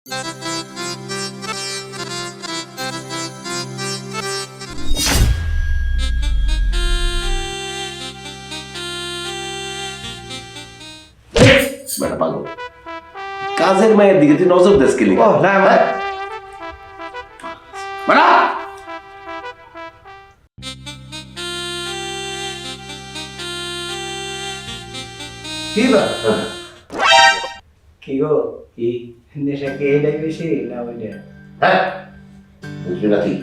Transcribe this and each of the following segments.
বেটা পাগল, কাজের মায়ের দিকে তুই নজর দিস কি লিগা? ও না হ্যাঁ? বেটা! কি বা কি গো কি নেশা কে এটাই বেশি না ওইটা? হ্যাঁ? বুঝবি না তুই,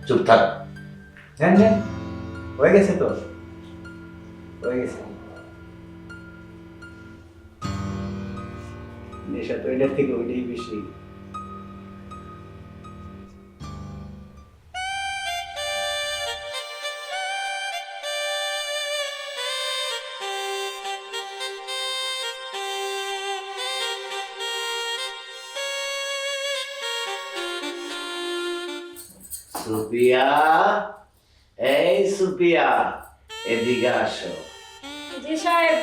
চুপ থাক। হ্যাঁ হ্যাঁ হয়ে গেছে তো, হয়ে গেছে। নেশা তো এটার থেকে ওইটাই বেশি। সুপিয়া, এই সুপিয়া, এদিকে আসো। জি সাহেব,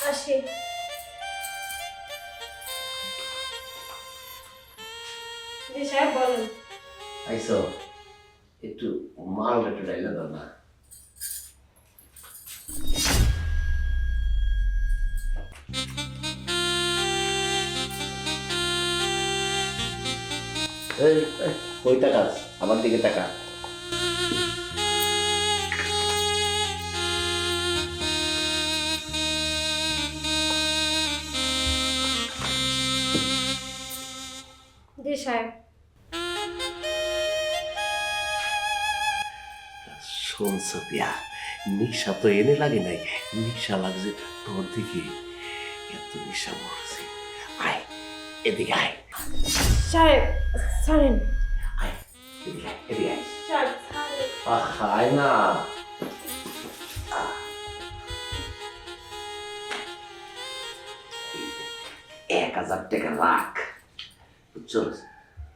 আসি। জি সাহেব বলেন। আইসো, একটু মাল একটু ডাইলে দাও না। এই, কই তাকাস? আমার দিকে তাকা। জি সাহেব। শোন সুপিয়া, নিশা তো এনে লাগে নাই, নিশা লাগছে তোর দিকে। এত নিশা মরছে। আয়, এদিকে আয়। সাহেব ছাড়েন। আয়, এদিকে আয়, এদিকে আয়। সাহেব ছাড়েন। আয় না। 1,000 টাকা রাখ, বুঝছস?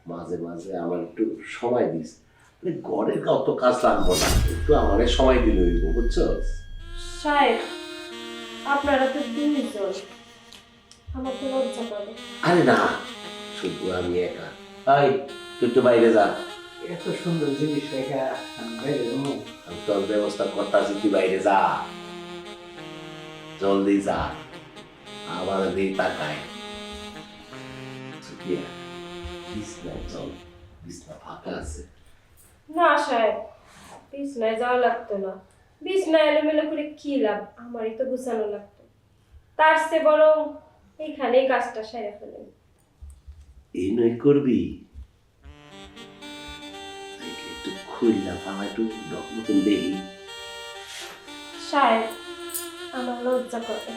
মাঝে মাঝে আমার একটু সময় দিস। মানে ঘরের অত কাজ লাগবো না, একটু আমারে সময় দিলে হইব, বুঝছস? সাহেব আপনারা তো দুইজন, আমার তো লজ্জা করে। আরে না, শুধু আমি একা। আই, তুই একটু বাইরে যা, এত সুন্দর জিনিস রেখা আমি বাইরে যাবো? আমি তোর ব্যবস্থা করতেছি, তুই বাইরে যা, জলদি যা। আবার দিই তাকায়। সুপিয়া, বিছনায় চল, বিছনা ফাঁকা আছে। না সাহেব, বিছনায় যাওয়া লাগতো না। বিছনায় এলোমেলো করে কি লাভ, আমারই তো গুছানো লাগতো। তার চেয়ে বরং এইখানেই কাজটা সেরে ফেলেন। এই নই করবি, একটু খুললা পাওয়া, একটু মতন দেখি। সাহেব আমার লজ্জা করে।